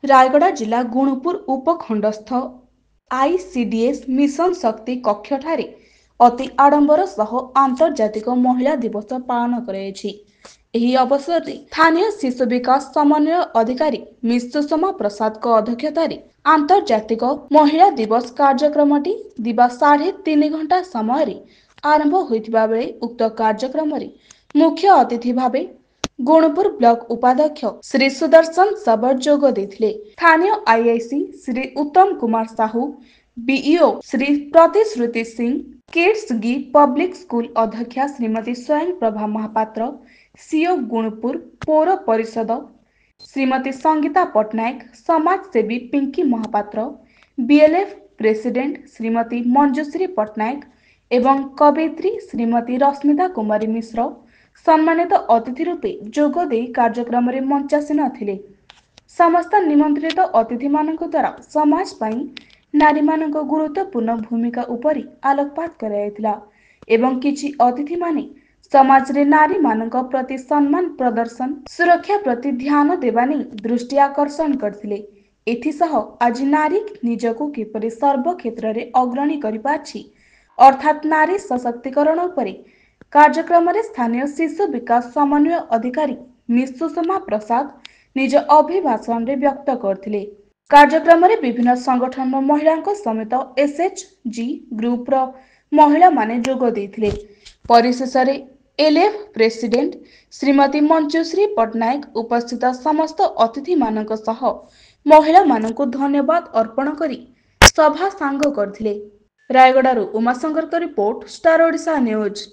रायगड़ा जिला गुणुपुर उपखंडस्थ ICDS mission शक्ति कक्षठारे अति आडंबर सह आंतर्जातिक महिला दिवस पालन कराଯାଇଛି। ଏହି ଅବସରରେ ସ୍ଥାନୀୟ ଶିଶୁ ବିକାଶ ସମନ୍ୱୟ ଅଧିକାରୀ ମିସ୍ ସୁଷମା ପ୍ରସାଦଙ୍କ ଅଧ୍ୟକ୍ଷତାରେ ଆନ୍ତର୍ଜାତିକ ମହିଳା ଦିବସ କାର୍ଯ୍ୟକ୍ରମଟି ଦିବା 3.5 ଘଣ୍ଟା ସମୟରେ ଆରମ୍ଭ ହୋଇଥିବା ବେଳେ ଉକ୍ତ କାର୍ଯ୍ୟକ୍ରମରେ ମୁଖ୍ୟ ଅତିଥି ଭାବେ गुणुपुर ब्लॉक उपाध्यक्ष श्री सुदर्शन सबर जोग देथिले। स्थानीय आईआईसी श्री उत्तम कुमार साहू, बीईओ श्री प्रतिश्रुति सिंह, किड्स गी पब्लिक स्कूल अध्यक्षा श्रीमती स्वयं प्रभा महापात्र, सीओ गुणुपुर पौर परिषद श्रीमती संगीता पटनायक, समाजसेवी पिंकी महापात्र, बीएलएफ प्रेसिडेंट श्रीमती मंजुश्री पटनायक एवं कवयित्री श्रीमती रश्मिता कुमारी मिश्र सम्मानित अतिथि रूपे जोग दे कार्यक्रम रे मंचासीन थिले। समस्त निमंत्रित अतिथि मानक द्वारा समाज पई नारी मानक गुरुत्वपूर्ण भूमिका उपरि आलोकपात करायतिला एवं किछि अतिथि माने समाज रे नारी मानक प्रति सम्मान प्रदर्शन सुरक्षा प्रति ध्यान देवानी दृष्टि आकर्षण करथिले। एथिसह आज नारी निजको किपरि सर्व क्षेत्र रे अग्रणी करि पाछि अर्थात नारी सशक्तिकरण उपरि कार्यक्रम रे स्थानीय शिशु विकास समन्वय अधिकारी मिस सुषमा प्रसाद निज अभिभाषण रे व्यक्त करथिले। कार्यक्रम रे विभिन्न संगठन महिला समेत एसएचजी ग्रुप रो महिला माने जोग देथिले। परिशेष रे एलएफ प्रेसिडेंट श्रीमती मंजुश्री पटनायक उपस्थित समस्त अतिथि मानक सह महिला मानकु धन्यवाद अर्पण करी सभा सांग करथिले। रायगड़ारू Umashankar report, Star Odisha news.